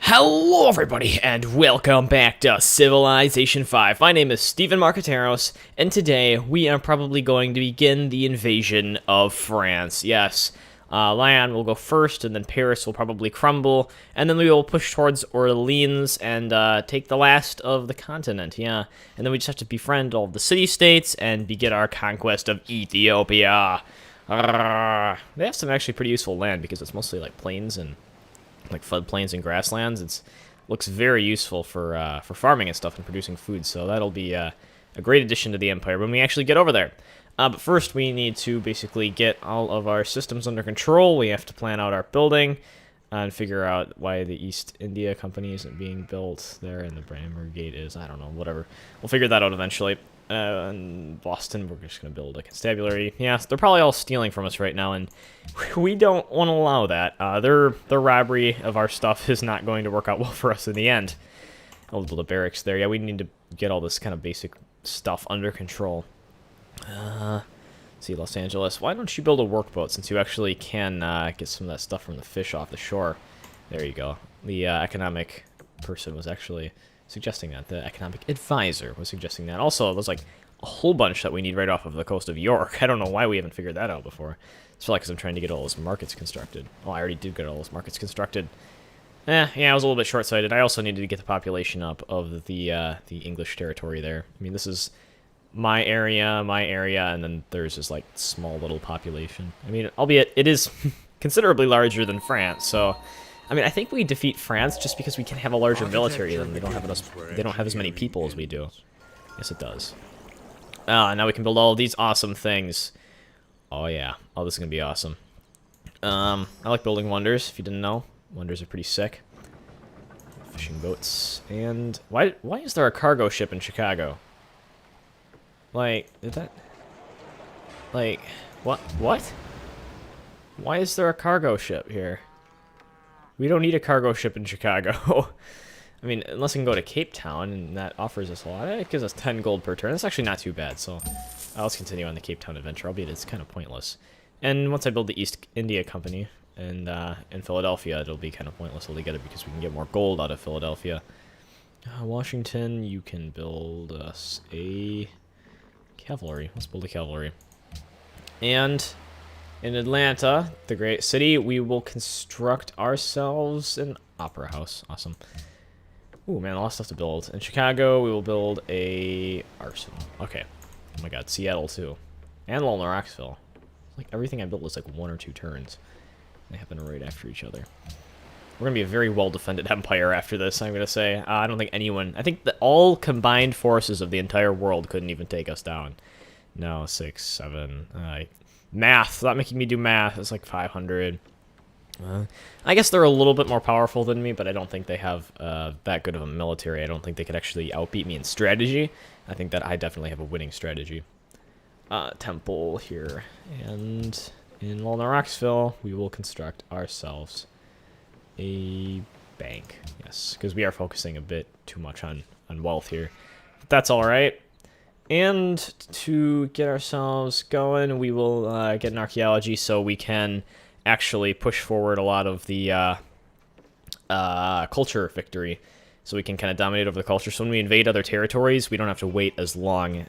Hello everybody, and welcome back to Civilization 5. My name is Steven Marqueteros, and today we are probably going to begin the invasion of France. Yes, Lyon will go first, and then Paris will probably crumble, and then we will push towards Orleans and take the last of the continent, yeah. And then we just have to befriend all of the city-states and begin our conquest of Ethiopia. They have some actually pretty useful land, because it's mostly like plains and like floodplains and grasslands. It looks very useful for farming and stuff and producing food, so that'll be a great addition to the empire when we actually get over there. But first we need to basically get all of our systems under control. We have to plan out our building and figure out why the East India Company isn't being built there and the Bramber Gate is. I don't know, whatever. We'll figure that out eventually. In Boston, we're just going to build a constabulary. Yeah, they're probably all stealing from us right now, and we don't want to allow that. Their robbery of our stuff is not going to work out well for us in the end. I'll build a barracks there. Yeah, we need to get all this kind of basic stuff under control. Let's see, Los Angeles. Why don't you build a workboat, since you actually can get some of that stuff from the fish off the shore? There you go. The economic person was actually suggesting that. The economic advisor was suggesting that. Also, there's like a whole bunch that we need right off of the coast of York. I don't know why we haven't figured that out before. It's probably because I'm trying to get all those markets constructed. Oh, I already did get all those markets constructed. Yeah, I was a little bit short-sighted. I also needed to get the population up of the English territory there. I mean, this is my area, and then there's this like small little population. I mean, albeit it is considerably larger than France, so I mean, I think we defeat France just because we can have a larger military than they don't have as many people as we do. Yes, it does. Now we can build all of these awesome things. Oh yeah, oh, this is gonna be awesome. I like building wonders. If you didn't know, wonders are pretty sick. Fishing boats. And why is there a cargo ship in Chicago? Like, what? Why is there a cargo ship here? We don't need a cargo ship in Chicago. I mean, unless we can go to Cape Town, and that offers us a lot. It gives us 10 gold per turn. That's actually not too bad, so let's continue on the Cape Town adventure, albeit it's kind of pointless. And once I build the East India Company and in Philadelphia, it'll be kind of pointless altogether because we can get more gold out of Philadelphia. Washington, you can build us a cavalry. Let's build a cavalry. And in Atlanta, the great city, we will construct ourselves an opera house. Awesome. Ooh, man, a lot of stuff to build. In Chicago, we will build a arsenal. Okay. Oh my god, Seattle, too. And Lone Rocksville. Like, everything I built was like 1 or 2 turns. They happen right after each other. We're going to be a very well-defended empire after this, I'm going to say. I don't think anyone... I think that all combined forces of the entire world couldn't even take us down. No, 6, 7... math. Stop making me do math. It's like 500. I guess they're a little bit more powerful than me, but I don't think they have that good of a military. I don't think they could actually outbeat me in strategy. I think that I definitely have a winning strategy. Temple here. And in Lone Rocksville, we will construct ourselves a bank. Yes, because we are focusing a bit too much on wealth here. But that's all right. And to get ourselves going, we will get an archaeology so we can actually push forward a lot of the culture victory. So we can kind of dominate over the culture. So when we invade other territories, we don't have to wait as long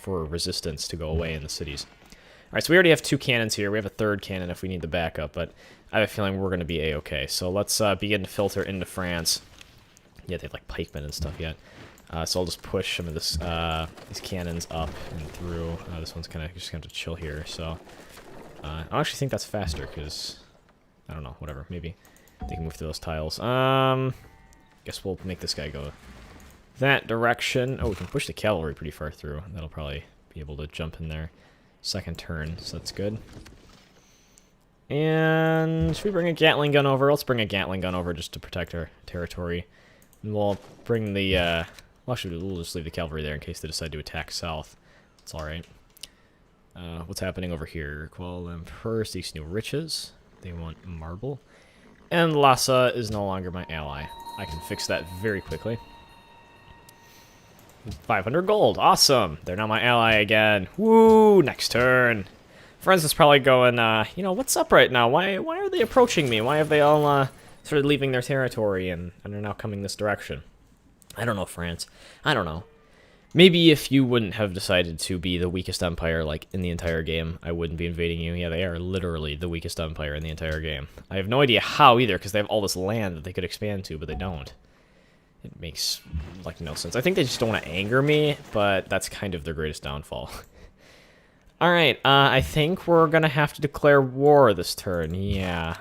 for resistance to go away in the cities. All right, so we already have 2 cannons here. We have a 3rd cannon if we need the backup, but I have a feeling we're going to be A-okay. So let's begin to filter into France. Yeah, they have like pikemen and stuff yet. So I'll just push some of this, these cannons up and through. This one's kind of just going to chill here. So I actually think that's faster because I don't know, whatever. Maybe they can move through those tiles. Guess we'll make this guy go that direction. Oh, we can push the cavalry pretty far through. That'll probably be able to jump in there. 2nd turn, so that's good. And should we bring a Gatling gun over? Let's bring a Gatling gun over just to protect our territory. And we'll bring the well, actually, we'll just leave the cavalry there in case they decide to attack south. It's alright. What's happening over here? Kuala Lumpur seeks new riches. They want marble. And Lhasa is no longer my ally. I can fix that very quickly. 500 gold. Awesome. They're now my ally again. Woo! Next turn. Friends is probably going, you know, what's up right now? Why are they approaching me? Why have they all started leaving their territory and are now coming this direction. I don't know, France. I don't know. Maybe if you wouldn't have decided to be the weakest empire, like, in the entire game, I wouldn't be invading you. Yeah, they are literally the weakest empire in the entire game. I have no idea how either, because they have all this land that they could expand to, but they don't. It makes, like, no sense. I think they just don't want to anger me, but that's kind of their greatest downfall. Alright, I think we're gonna have to declare war this turn. Yeah,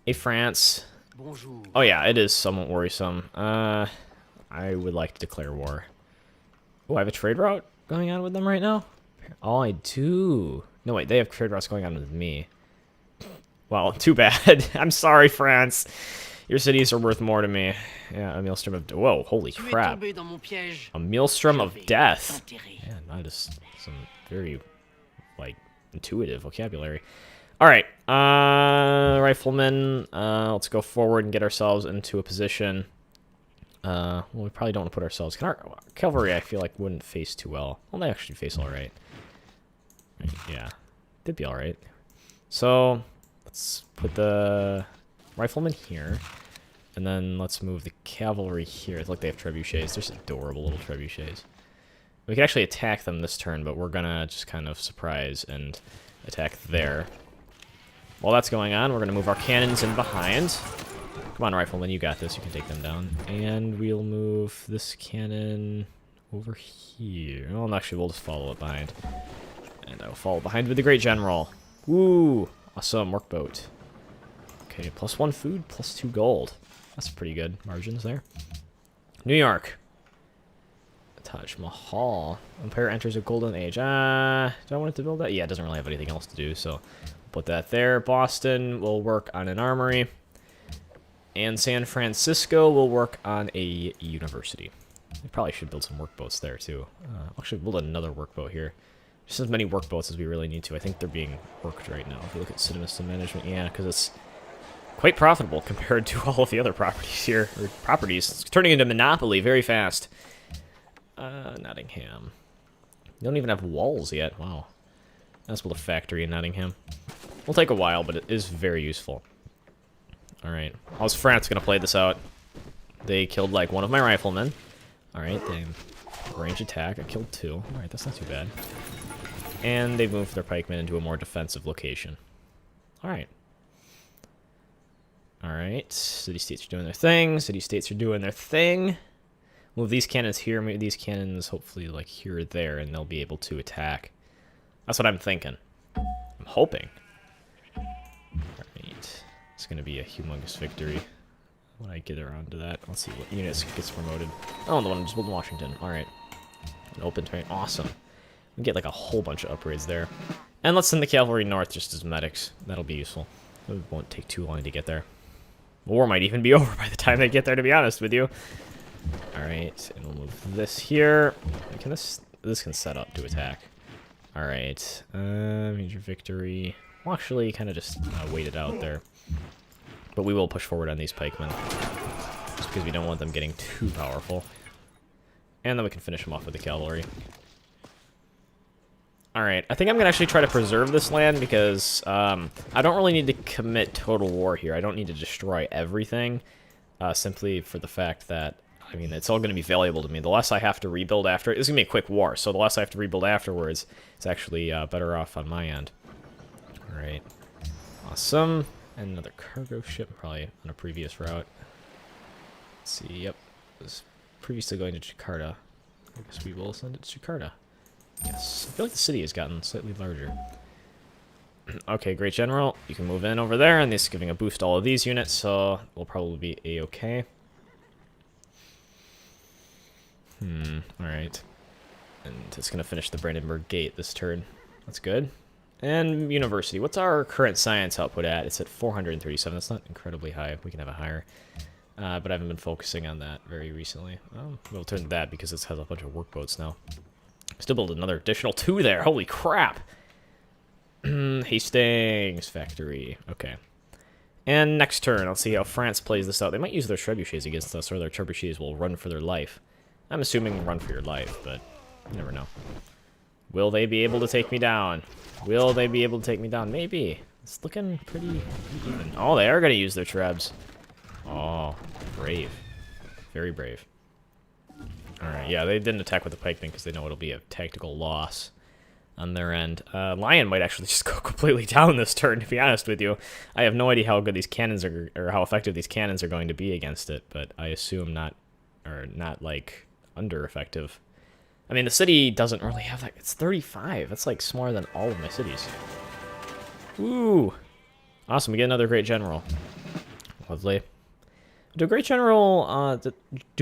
Hey, France. Bonjour. Oh, yeah, it is somewhat worrisome. I would like to declare war. Oh, I have a trade route going on with them right now? Oh, I do. No, wait, they have trade routes going on with me. Well, too bad. I'm sorry, France. Your cities are worth more to me. Yeah, a maelstrom of... Whoa, holy crap. A maelstrom of death. Yeah, not just some very, like, intuitive vocabulary. Alright, riflemen, let's go forward and get ourselves into a position. Well, we probably don't want to put ourselves... Our cavalry, I feel like, wouldn't face too well. Well, they actually face alright. Yeah, they'd be alright. So, let's put the riflemen here. And then let's move the cavalry here. It's like they have trebuchets. They're just adorable little trebuchets. We can actually attack them this turn, but we're gonna just kind of surprise and attack there. While that's going on, we're gonna move our cannons in behind. Come on, riflemen, you got this. You can take them down. And we'll move this cannon over here. Well, actually, we'll just follow it behind. And I will follow behind with the Great General. Woo! Awesome, workboat. Okay, +1 food, +2 gold. That's pretty good margins there. New York. Taj Mahal. Empire enters a golden age. Do I want it to build that? Yeah, it doesn't really have anything else to do, so put that there. Boston will work on an armory. And San Francisco will work on a university. We probably should build some workboats there, too. Actually, build another workboat here. Just as many workboats as we really need to. I think they're being worked right now. If you look at Cinemas Management, yeah, because it's quite profitable compared to all of the other properties here. Or properties. It's turning into Monopoly very fast. Nottingham. They don't even have walls yet. Wow. Let's build a factory in Nottingham. Will take a while, but it is very useful. Alright. How's France gonna play this out? They killed, like, one of my riflemen. Alright, they range attack. I killed 2. Alright, that's not too bad. And they've moved their pikemen into a more defensive location. Alright. Alright. City-states are doing their thing. City-states are doing their thing. Move these cannons here. Maybe these cannons, hopefully, like, here or there, and they'll be able to attack. That's what I'm thinking. I'm hoping. Alright. It's going to be a humongous victory when I get around to that. Let's see what units gets promoted. Oh, the one just built in Washington. Alright. An open terrain. Awesome. We get like a whole bunch of upgrades there. And let's send the cavalry north just as medics. That'll be useful. It won't take too long to get there. The war might even be over by the time they get there, to be honest with you. Alright, and we'll move this here. Can this can set up to attack. Alright. Major victory. We'll actually kind of just wait it out there. But we will push forward on these pikemen. Just because we don't want them getting too powerful. And then we can finish them off with the cavalry. Alright, I think I'm going to actually try to preserve this land because I don't really need to commit total war here. I don't need to destroy everything. Simply for the fact that, I mean, it's all going to be valuable to me. The less I have to rebuild after it, this is going to be a quick war, so the less I have to rebuild afterwards, it's actually better off on my end. Alright. Awesome. And another cargo ship, probably on a previous route. Let's see, yep. It was previously going to Jakarta. I guess we will send it to Jakarta. Yes. I feel like the city has gotten slightly larger. Okay, Great General. You can move in over there, and this is giving a boost to all of these units, so we'll probably be A-okay. Alright. And it's going to finish the Brandenburg Gate this turn. That's good. And University. What's our current science output at? It's at 437. That's not incredibly high. We can have it higher. But I haven't been focusing on that very recently. Oh, we'll turn to that because it has a bunch of workboats now. Still build another additional 2 there. Holy crap! Hastings factory. Okay. And next turn, I'll see how France plays this out. They might use their trebuchets against us, or their trebuchets will run for their life. I'm assuming run for your life, but you never know. Will they be able to take me down? Will they be able to take me down? Maybe. It's looking pretty even. Oh, they are going to use their trebs. Oh, brave. Very brave. Alright, yeah, they didn't attack with the pikemen because they know it'll be a tactical loss on their end. Lion might actually just go completely down this turn, to be honest with you. I have no idea how good these cannons are, or how effective these cannons are going to be against it, but I assume not, like, under effective. I mean, the city doesn't really have that. It's 35. That's, like, smaller than all of my cities. Woo! Awesome, we get another great general. Lovely. Do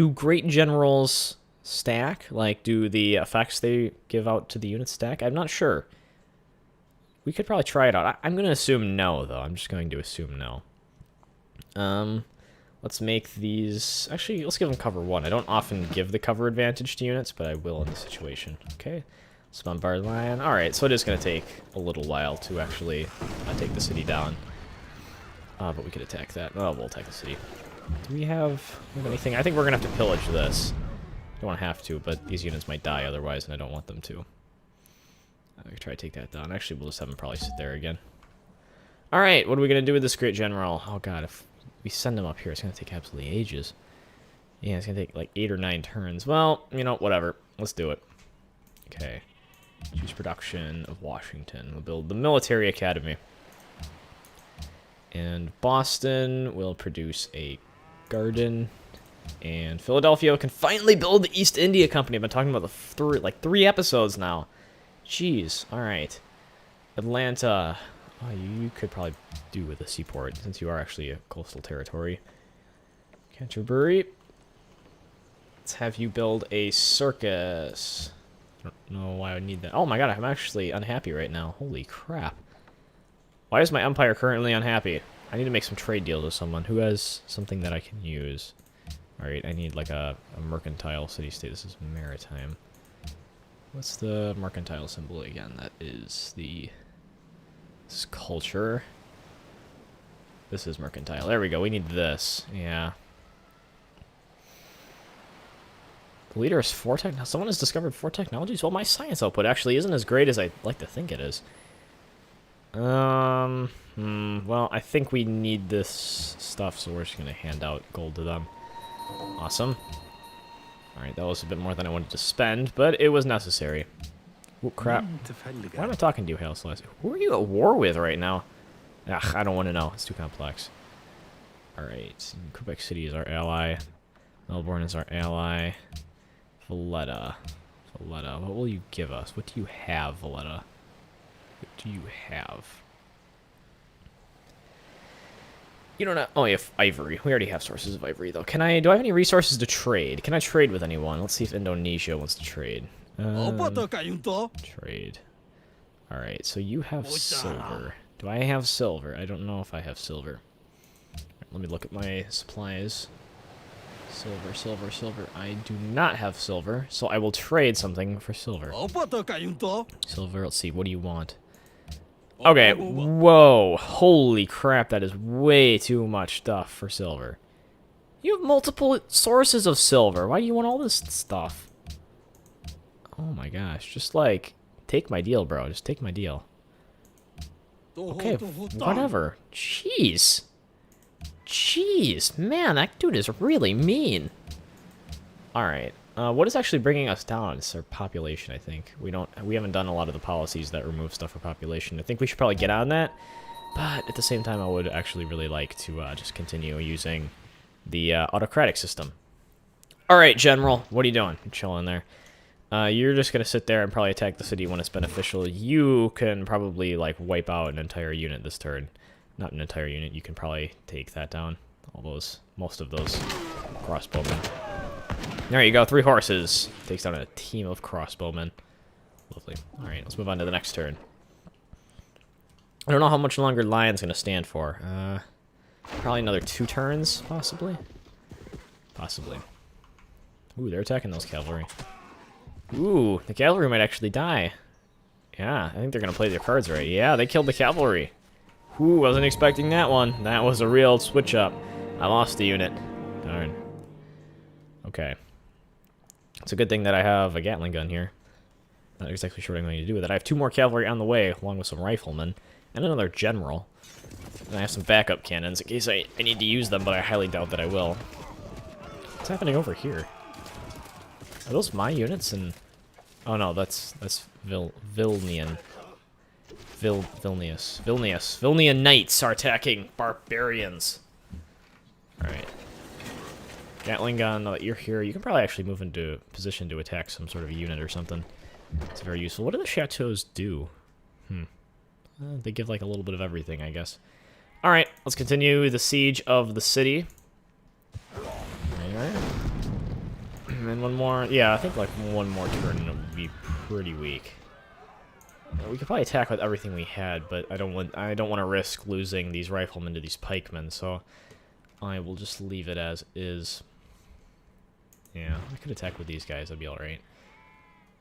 great generals stack? Like, do the effects they give out to the units stack? I'm not sure. We could probably try it out. I'm going to assume no, though. I'm just going to assume no. Let's make these... Actually, let's give them cover 1. I don't often give the cover advantage to units, but I will in this situation. Okay. Let's bombard Lion. Alright, so it is going to take a little while to actually take the city down. But we could attack that. Oh, we'll attack the city. Do we have anything? I think we're going to have to pillage this. Don't want to have to, but these units might die otherwise, and I don't want them to. I could try to take that down. Actually, we'll just have them probably sit there again. Alright, what are we going to do with this great general? Oh god, if we send him up here, it's going to take absolutely ages. Yeah, it's going to take like 8 or 9 turns. Well, you know, whatever. Let's do it. Okay. Choose production of Washington. We'll build the military academy. And Boston will produce a garden. And Philadelphia can finally build the East India Company. I've been talking about the 3 episodes now. Jeez. Alright. Atlanta. Oh, you could probably do with a seaport, since you are actually a coastal territory. Canterbury. Let's have you build a circus. I don't know why I would need that. Oh my god, I'm actually unhappy right now. Holy crap. Why is my empire currently unhappy? I need to make some trade deals with someone. Who has something that I can use? Alright, I need like a mercantile city-state. This is maritime. What's the mercantile symbol again? That is the... This is culture. This is mercantile. There we go. We need this. Yeah. The leader is 4 technologies. Someone has discovered 4 technologies? Well, my science output actually isn't as great as I'd like to think it is. Well, I think we need this stuff, so we're just going to hand out gold to them. Awesome. Alright, that was a bit more than I wanted to spend, but it was necessary. Oh, crap. Why am I talking to you, Hail Celeste? Who are you at war with right now? Ugh, I don't want to know. It's too complex. Alright. Quebec City is our ally. Melbourne is our ally. Valletta. Valletta. What will you give us? What do you have, Valletta? What do you have? You don't know. Oh, you have ivory. We already have sources of ivory, though. Can I... Do I have any resources to trade? Can I trade with anyone? Let's see if Indonesia wants to trade. Trade. Alright, so you have silver. Do I have silver? I don't know if I have silver. Right, let me look at my supplies. Silver, silver, silver. I do not have silver, so I will trade something for silver. Silver, let's see, what do you want? Okay, whoa, holy crap, that is way too much stuff for silver. You have multiple sources of silver. Why do you want all this stuff? Oh my gosh, just like, take my deal, bro. Just take my deal. Okay, whatever. Jeez. Jeez, man, that dude is really mean. Alright, what is actually bringing us down? It's our population, I think. We haven't done a lot of the policies that remove stuff for population. I think we should probably get on that. But at the same time, I would actually really like to just continue using the autocratic system. Alright, General, what are you doing? You're chilling there. You're just going to sit there and probably attack the city when it's beneficial. You can probably, like, wipe out an entire unit this turn. Not an entire unit. You can probably take that down. Most of those crossbowmen. There you go. 3 horses. Takes down a team of crossbowmen. Lovely. Alright, let's move on to the next turn. I don't know how much longer Lion's going to stand for. Probably another 2 turns, possibly. Possibly. Ooh, they're attacking those cavalry. Ooh, the cavalry might actually die. Yeah, I think they're going to play their cards right. Yeah, they killed the cavalry. Ooh, wasn't expecting that one. That was a real switch up. I lost the unit. Darn. Okay. It's a good thing that I have a Gatling gun here. Not exactly sure what I'm going to do with it. I have 2 more cavalry on the way, along with some riflemen. And another general. And I have some backup cannons in case I need to use them, but I highly doubt that I will. What's happening over here? Are those my units? And oh no, that's Vilnian. Vilnian knights are attacking barbarians. Alright. Gatling gun, now that you're here, you can probably actually move into position to attack some sort of unit or something. It's very useful. What do the chateaus do? They give like a little bit of everything, I guess. Alright, let's continue the siege of the city. Alright. And one more, yeah, I think like one more turn and it would be pretty weak. We could probably attack with everything we had, but I don't want to risk losing these riflemen to these pikemen, so I will just leave it as is. Yeah, I could attack with these guys, that'd be alright.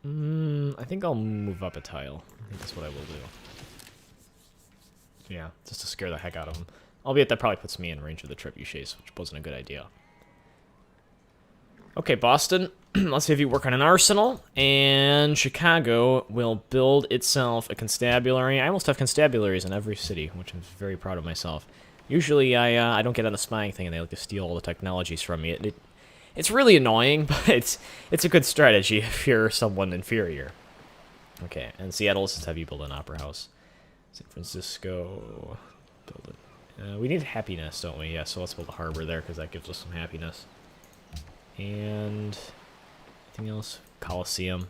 I think I'll move up a tile. I think that's what I will do. Yeah, just to scare the heck out of them. Albeit that probably puts me in range of the trebuchets, which wasn't a good idea. Okay, Boston, let's see if you work on an arsenal, and Chicago will build itself a constabulary. I almost have constabularies in every city, which I'm very proud of myself. Usually I don't get on the spying thing and they like to steal all the technologies from me. It's really annoying, but it's a good strategy if you're someone inferior. Okay, and Seattle, let's have you build an opera house. San Francisco, build it. We need happiness, don't we? Yeah, so let's build a harbor there because that gives us some happiness. And anything else? Coliseum.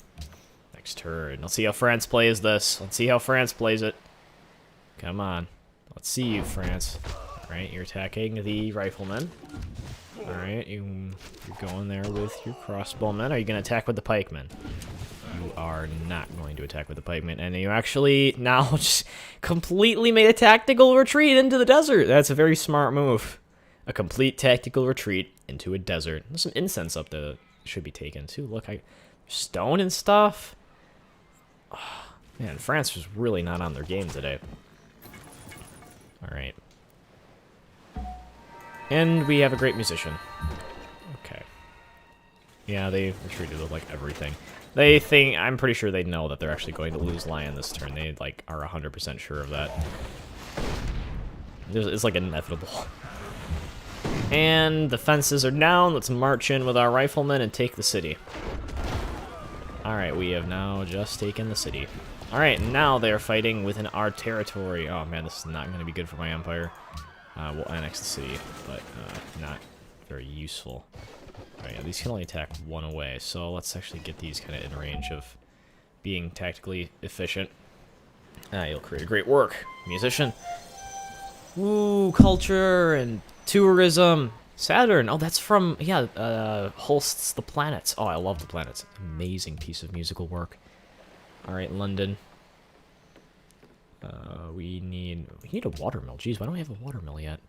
Next turn. Let's see how France plays this. Let's see how France plays it. Come on. Let's see you, France. Alright, you're attacking the riflemen. Alright, you're going there with your crossbowmen. Are you going to attack with the pikemen? You are not going to attack with the pikemen. And you actually now just completely made a tactical retreat into the desert. That's a very smart move. A complete tactical retreat into a desert. There's some incense up there that should be taken too. Look, stone and stuff. Oh, man, France was really not on their game today. Alright. And we have a great musician. Okay. Yeah, they retreated with like everything. I'm pretty sure they know that they're actually going to lose Lion this turn. They like are 100% sure of that. It's like inevitable. And the fences are down. Let's march in with our riflemen and take the city. Alright, we have now just taken the city. Alright, now they're fighting within our territory. Oh man, this is not going to be good for my empire. We'll annex the city, but not very useful. Alright, yeah, these can only attack one away, so let's actually get these kind of in range of being tactically efficient. You'll create great work, musician. Ooh, culture and tourism. Saturn. Oh, that's from, yeah, Holst's The Planets. Oh, I love The Planets. Amazing piece of musical work. Alright, London. We need a watermill. Jeez, why don't we have a watermill yet?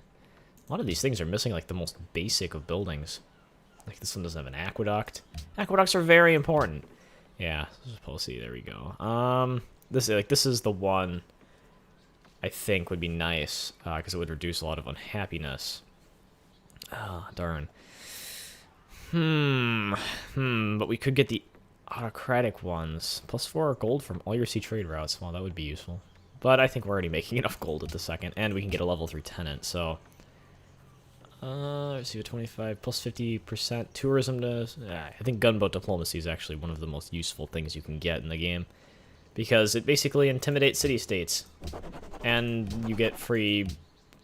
A lot of these things are missing, like, the most basic of buildings. Like, this one doesn't have an aqueduct. Aqueducts are very important. Yeah, policy, there we go. This is the one I think would be nice, because it would reduce a lot of unhappiness. Ah, darn. But we could get the autocratic ones. +4 gold from all your sea trade routes. Well, that would be useful. But I think we're already making enough gold at the second, and we can get a level 3 tenant, so... let's see, a 25 +50% tourism to... I think gunboat diplomacy is actually one of the most useful things you can get in the game. Because it basically intimidates city-states. And you get free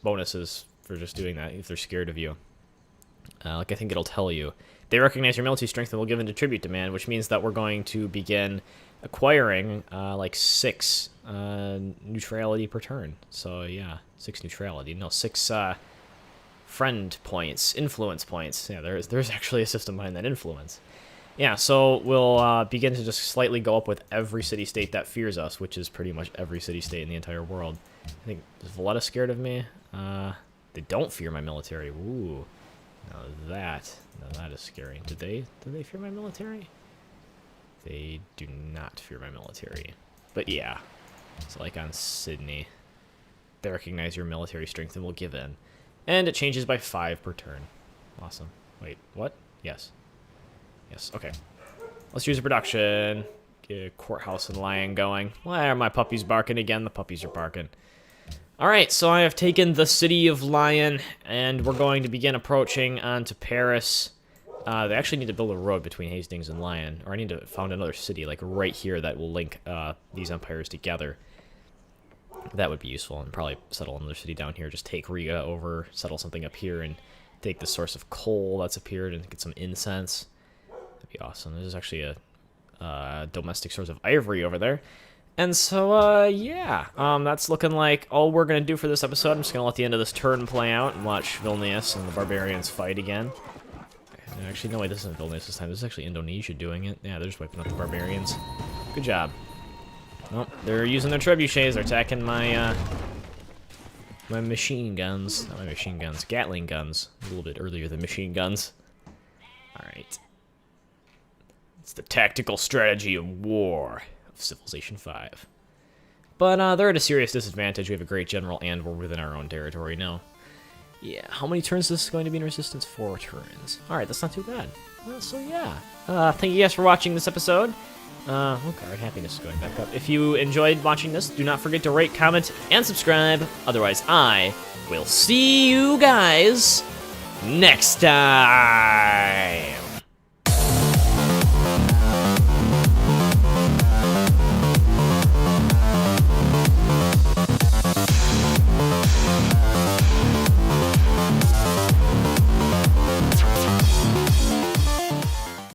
bonuses for just doing that if they're scared of you. Like I think it'll tell you. They recognize your military strength and will give in to tribute demand, which means that we're going to begin acquiring like 6 neutrality per turn. So yeah, 6 neutrality. No, 6 friend points, influence points. Yeah, there's actually a system behind that influence. Yeah, so we'll begin to just slightly go up with every city-state that fears us, which is pretty much every city-state in the entire world. I think, is Valletta scared of me? They don't fear my military. Ooh. Now that is scary. Did they fear my military? They do not fear my military. But yeah, so like on Sydney, they recognize your military strength and will give in. And it changes by 5 per turn. Awesome. Wait, what? Yes. Yes, okay. Let's use a production. Get a courthouse and lion going. Why are my puppies barking again? The puppies are barking. Alright, so I have taken the city of Lyon, and we're going to begin approaching onto Paris. They actually need to build a road between Hastings and Lyon, or I need to found another city, like right here, that will link these empires together. That would be useful, and probably settle another city down here. Just take Riga over, settle something up here, and take the source of coal that's appeared, and get some incense. That'd be awesome. There's actually a domestic source of ivory over there. And so, yeah, that's looking like all we're going to do for this episode. I'm just going to let the end of this turn play out and watch Vilnius and the barbarians fight again. Actually, no, wait, this isn't Vilnius this time. This is actually Indonesia doing it. Yeah, they're just wiping out the barbarians. Good job. Well, they're using their trebuchets. They're attacking my, my machine guns. Not my machine guns. Gatling guns. A little bit earlier than machine guns. Alright. It's the tactical strategy of war. Civilization 5. But they're at a serious disadvantage. We have a great general, and we're within our own territory now. Yeah, how many turns is this going to be in resistance? 4 turns. Alright, that's not too bad. So yeah. Thank you guys for watching this episode. Okay, happiness is going back up. If you enjoyed watching this, do not forget to rate, comment, and subscribe. Otherwise, I will see you guys next time.